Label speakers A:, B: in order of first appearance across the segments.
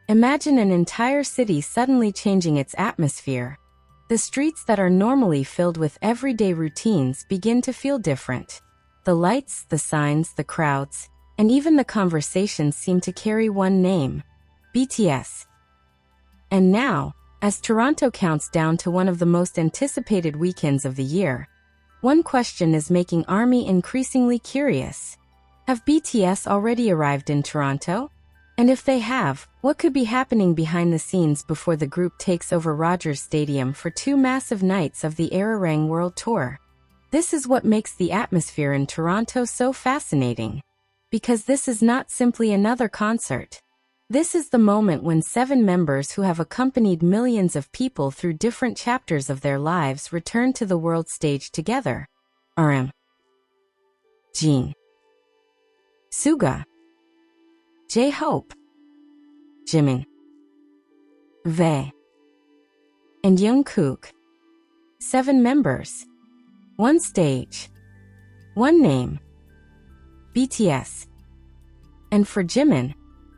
A: Imagine an entire city suddenly changing its atmosphere. The streets that are normally filled with everyday routines begin to feel different. The lights, the signs, the crowds, and even the conversations seem to carry one name: BTS. And now, as Toronto counts down to one of the most anticipated weekends of the year, one question is making ARMY increasingly curious. Have BTS already arrived in Toronto? And if they have, what could be happening behind the scenes before the group takes over Rogers Stadium for 2 massive nights of the ARIRANG World Tour? This is what makes the atmosphere in Toronto so fascinating. Because this is not simply another concert. This is the moment when 7 members who have accompanied millions of people through different chapters of their lives return to the world stage together. RM, Jin, SUGA, J-Hope, Jimin, V, and Jung Kook. 7 members, 1 stage, 1 name: BTS. And for Jimin,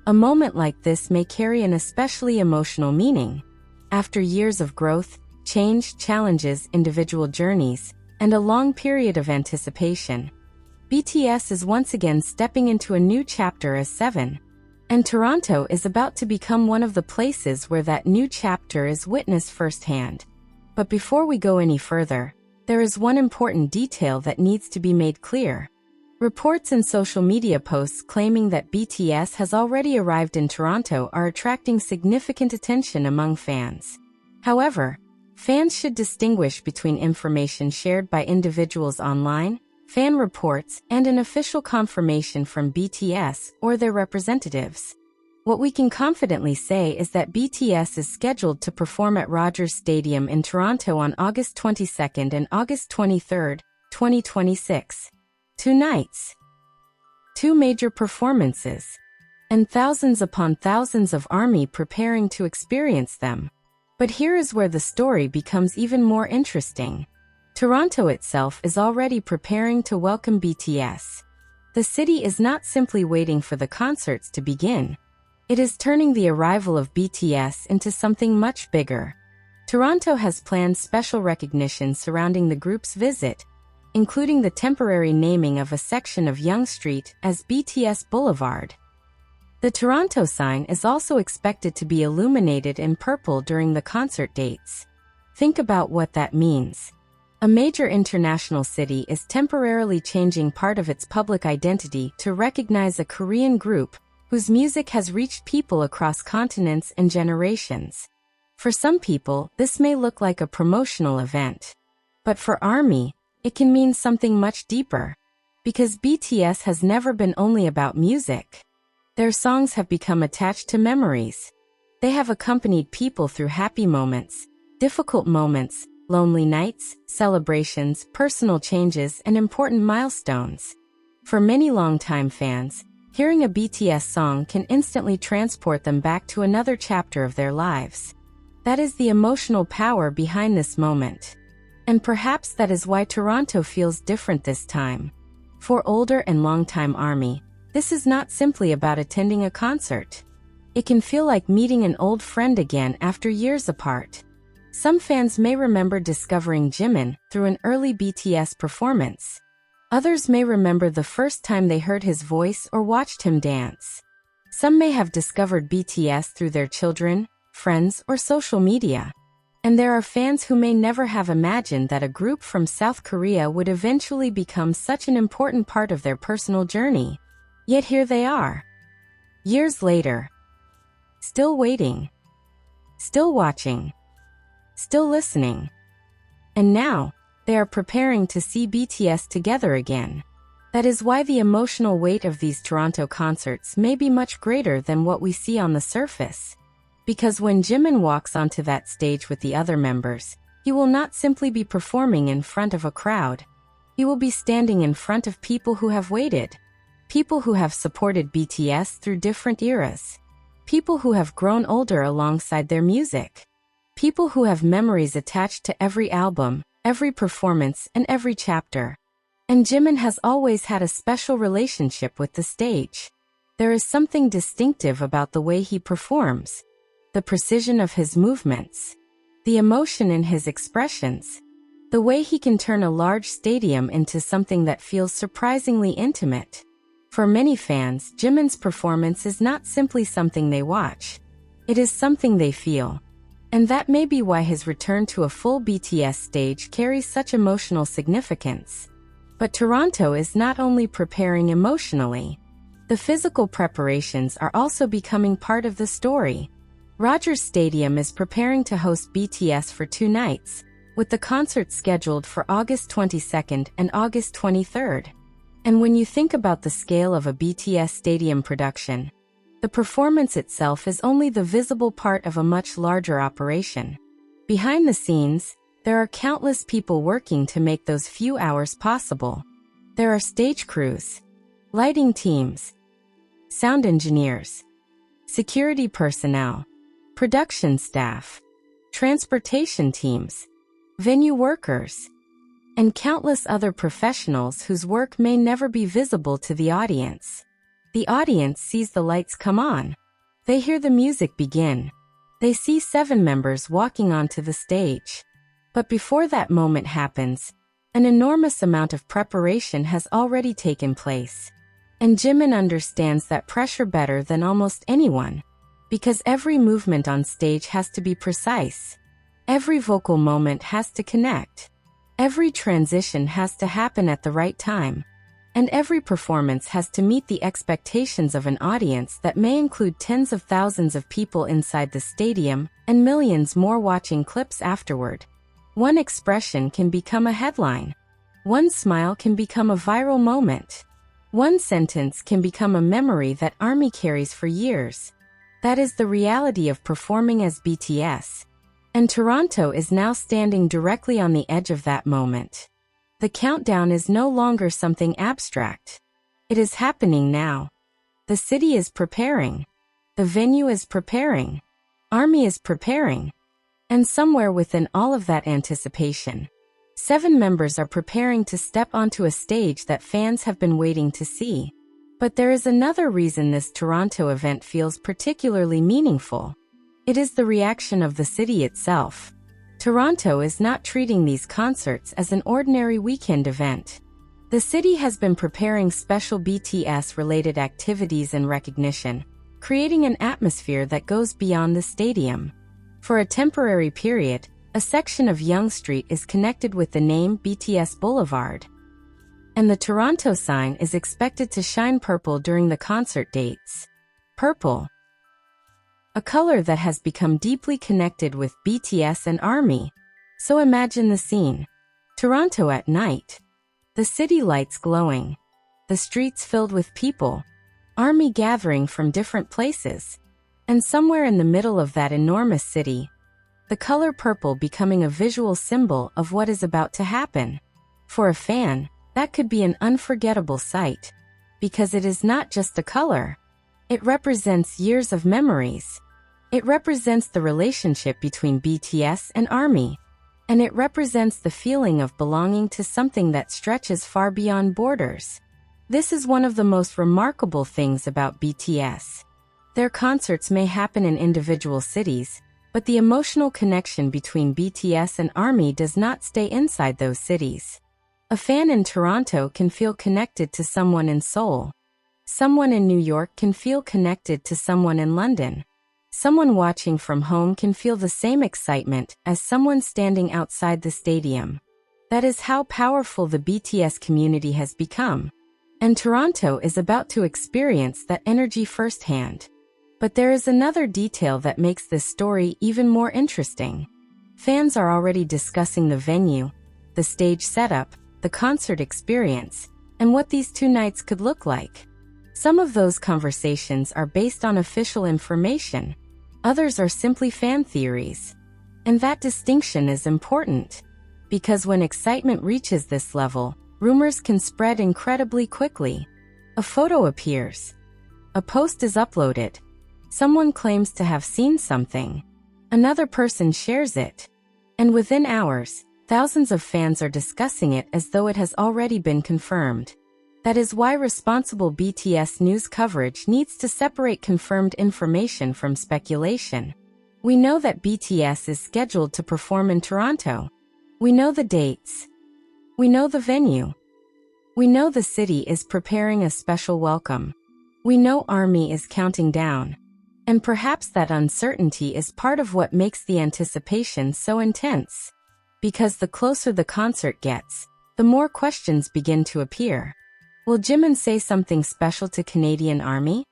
A: a moment like this may carry an especially emotional meaning. After years of growth, change, challenges, individual journeys, and a long period of anticipation, BTS is once again stepping into a new chapter as 7. And Toronto is about to become one of the places where that new chapter is witnessed firsthand. But before we go any further, there is one important detail that needs to be made clear. Reports and social media posts claiming that BTS has already arrived in Toronto are attracting significant attention among fans. However, fans should distinguish between information shared by individuals online, fan reports, and an official confirmation from BTS or their representatives. What we can confidently say is that BTS is scheduled to perform at Rogers Stadium in Toronto on August 22nd and August 23rd, 2026. 2 nights, 2 major performances, and thousands upon thousands of ARMY preparing to experience them. But here is where the story becomes even more interesting. Toronto itself is already preparing to welcome BTS. The city is not simply waiting for the concerts to begin. It is turning the arrival of BTS into something much bigger. Toronto has planned special recognition surrounding the group's visit, including the temporary naming of a section of Yonge Street as BTS Boulevard. The Toronto sign is also expected to be illuminated in purple during the concert dates. Think about what that means. A major international city is temporarily changing part of its public identity to recognize a Korean group whose music has reached people across continents and generations. For some people, this may look like a promotional event. But for ARMY, it can mean something much deeper. Because BTS has never been only about music. Their songs have become attached to memories. They have accompanied people through happy moments, difficult moments, lonely nights, celebrations, personal changes, and important milestones. For many longtime fans, hearing a BTS song can instantly transport them back to another chapter of their lives. That is the emotional power behind this moment. And perhaps that is why Toronto feels different this time. For older and longtime ARMY, this is not simply about attending a concert. It can feel like meeting an old friend again after years apart. Some fans may remember discovering Jimin through an early BTS performance. Others may remember the first time they heard his voice or watched him dance. Some may have discovered BTS through their children, friends, or social media. And there are fans who may never have imagined that a group from South Korea would eventually become such an important part of their personal journey. Yet here they are. Years later. Still waiting. Still watching. Still listening. And now, they are preparing to see BTS together again. That is why the emotional weight of these Toronto concerts may be much greater than what we see on the surface. Because when Jimin walks onto that stage with the other members, he will not simply be performing in front of a crowd. He will be standing in front of people who have waited. People who have supported BTS through different eras. People who have grown older alongside their music. People who have memories attached to every album, every performance, and every chapter. And Jimin has always had a special relationship with the stage. There is something distinctive about the way he performs, the precision of his movements, the emotion in his expressions, the way he can turn a large stadium into something that feels surprisingly intimate. For many fans, Jimin's performance is not simply something they watch. It is something they feel. And that may be why his return to a full BTS stage carries such emotional significance. But Toronto is not only preparing emotionally. The physical preparations are also becoming part of the story. Rogers Stadium is preparing to host BTS for 2 nights, with the concert scheduled for August 22nd and August 23rd. And when you think about the scale of a BTS stadium production, the performance itself is only the visible part of a much larger operation. Behind the scenes, there are countless people working to make those few hours possible. There are stage crews, lighting teams, sound engineers, security personnel, production staff, transportation teams, venue workers, and countless other professionals whose work may never be visible to the audience. The audience sees the lights come on. They hear the music begin. They see 7 members walking onto the stage. But before that moment happens, an enormous amount of preparation has already taken place. And Jimin understands that pressure better than almost anyone, because every movement on stage has to be precise. Every vocal moment has to connect. Every transition has to happen at the right time. And every performance has to meet the expectations of an audience that may include tens of thousands of people inside the stadium and millions more watching clips afterward. One expression can become a headline. One smile can become a viral moment. One sentence can become a memory that ARMY carries for years. That is the reality of performing as BTS. And Toronto is now standing directly on the edge of that moment. The countdown is no longer something abstract. It is happening now. The city is preparing. The venue is preparing. ARMY is preparing. And somewhere within all of that anticipation, 7 members are preparing to step onto a stage that fans have been waiting to see. But there is another reason this Toronto event feels particularly meaningful. It is the reaction of the city itself. Toronto is not treating these concerts as an ordinary weekend event. The city has been preparing special BTS-related activities and recognition, creating an atmosphere that goes beyond the stadium. For a temporary period, a section of Yonge Street is connected with the name BTS Boulevard. And the Toronto sign is expected to shine purple during the concert dates. Purple, a color that has become deeply connected with BTS and ARMY. So imagine the scene. Toronto at night. The city lights glowing. The streets filled with people. ARMY gathering from different places. And somewhere in the middle of that enormous city, the color purple becoming a visual symbol of what is about to happen. For a fan, that could be an unforgettable sight. Because it is not just a color. It represents years of memories. It represents the relationship between BTS and ARMY. And it represents the feeling of belonging to something that stretches far beyond borders. This is one of the most remarkable things about BTS. Their concerts may happen in individual cities, but the emotional connection between BTS and ARMY does not stay inside those cities. A fan in Toronto can feel connected to someone in Seoul. Someone in New York can feel connected to someone in London. Someone watching from home can feel the same excitement as someone standing outside the stadium. That is how powerful the BTS community has become. And Toronto is about to experience that energy firsthand. But there is another detail that makes this story even more interesting. Fans are already discussing the venue, the stage setup, the concert experience, and what these 2 nights could look like. Some of those conversations are based on official information. Others are simply fan theories. And that distinction is important. Because when excitement reaches this level, rumors can spread incredibly quickly. A photo appears. A post is uploaded. Someone claims to have seen something. Another person shares it. And within hours, thousands of fans are discussing it as though it has already been confirmed. That is why responsible BTS news coverage needs to separate confirmed information from speculation. We know that BTS is scheduled to perform in Toronto. We know the dates. We know the venue. We know the city is preparing a special welcome. We know ARMY is counting down. And perhaps that uncertainty is part of what makes the anticipation so intense. Because the closer the concert gets, the more questions begin to appear. Will Jimin say something special to Canadian ARMY?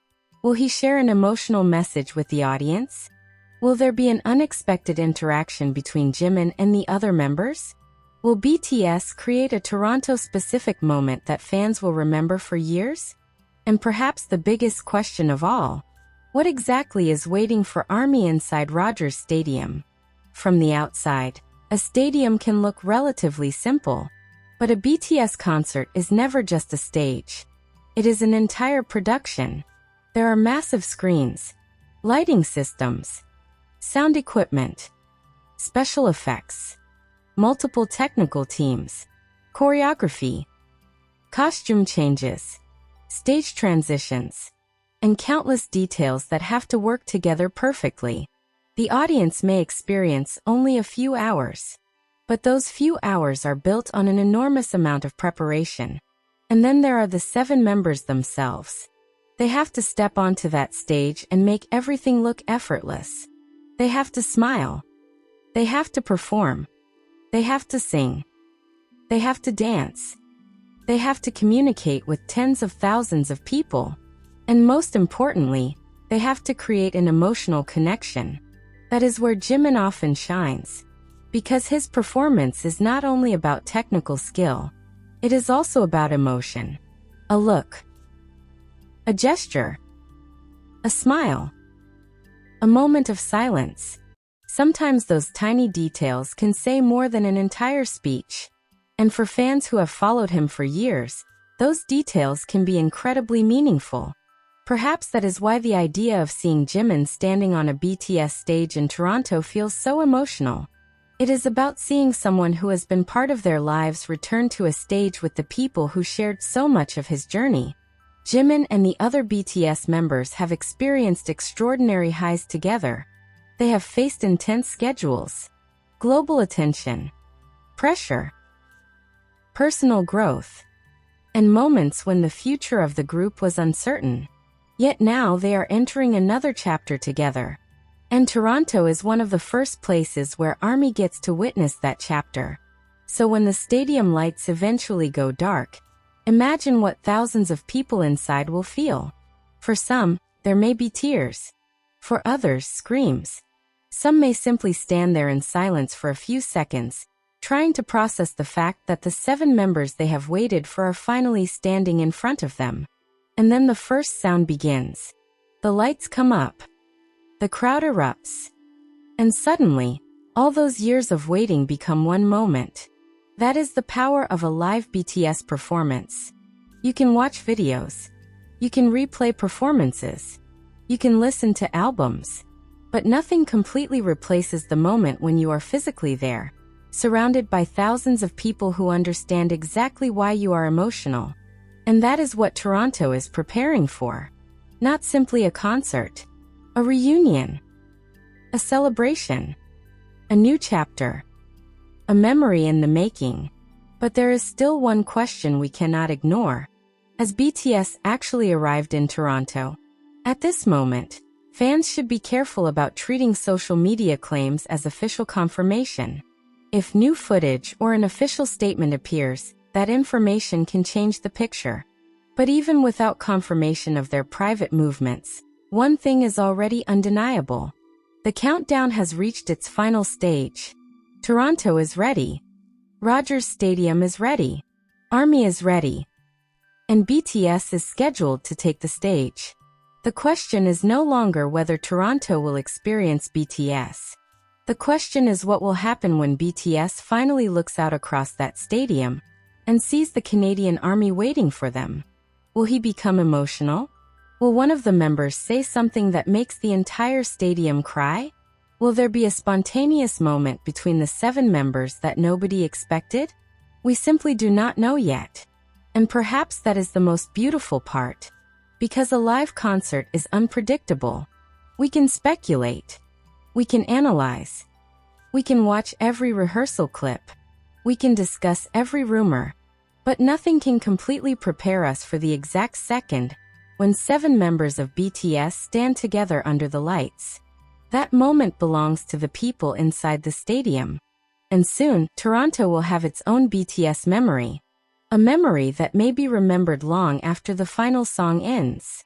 A: Will he share an emotional message with the audience? Will there be an unexpected interaction between Jimin and the other members? Will BTS create a Toronto-specific moment that fans will remember for years? And perhaps the biggest question of all, what exactly is waiting for ARMY inside Rogers Stadium? From the outside, a stadium can look relatively simple. But a BTS concert is never just a stage. It is an entire production. There are massive screens, lighting systems, sound equipment, special effects, multiple technical teams, choreography, costume changes, stage transitions, and countless details that have to work together perfectly. The audience may experience only a few hours, but those few hours are built on an enormous amount of preparation. And then there are the 7 members themselves. They have to step onto that stage and make everything look effortless. They have to smile. They have to perform. They have to sing. They have to dance. They have to communicate with tens of thousands of people. And most importantly, they have to create an emotional connection. That is where Jimin often shines. Because his performance is not only about technical skill, it is also about emotion. A look, a gesture, a smile, a moment of silence. Sometimes those tiny details can say more than an entire speech. And for fans who have followed him for years, those details can be incredibly meaningful. Perhaps that is why the idea of seeing Jimin standing on a BTS stage in Toronto feels so emotional. It is about seeing someone who has been part of their lives return to a stage with the people who shared so much of his journey. Jimin and the other BTS members have experienced extraordinary highs together. They have faced intense schedules, global attention, pressure, personal growth, and moments when the future of the group was uncertain. Yet now they are entering another chapter together. And Toronto is one of the first places where ARMY gets to witness that chapter. So when the stadium lights eventually go dark, imagine what thousands of people inside will feel. For some, there may be tears. For others, screams. Some may simply stand there in silence for a few seconds, trying to process the fact that the 7 members they have waited for are finally standing in front of them. And then the first sound begins. The lights come up. The crowd erupts. And suddenly, all those years of waiting become one moment. That is the power of a live BTS performance. You can watch videos. You can replay performances. You can listen to albums. But nothing completely replaces the moment when you are physically there, surrounded by thousands of people who understand exactly why you are emotional. And that is what Toronto is preparing for. Not simply a concert. A reunion. A celebration. A new chapter. A memory in the making. But there is still one question we cannot ignore. Has BTS actually arrived in Toronto? At this moment, fans should be careful about treating social media claims as official confirmation. If new footage or an official statement appears, that information can change the picture. But even without confirmation of their private movements, one thing is already undeniable. The countdown has reached its final stage. Toronto is ready. Rogers Stadium is ready. ARMY is ready. And BTS is scheduled to take the stage. The question is no longer whether Toronto will experience BTS. The question is what will happen when BTS finally looks out across that stadium and sees the Canadian ARMY waiting for them. Will he become emotional? Will one of the members say something that makes the entire stadium cry? Will there be a spontaneous moment between the 7 members that nobody expected? We simply do not know yet. And perhaps that is the most beautiful part. Because a live concert is unpredictable. We can speculate. We can analyze. We can watch every rehearsal clip. We can discuss every rumor. But nothing can completely prepare us for the exact second when 7 members of BTS stand together under the lights. That moment belongs to the people inside the stadium. And soon, Toronto will have its own BTS memory. A memory that may be remembered long after the final song ends.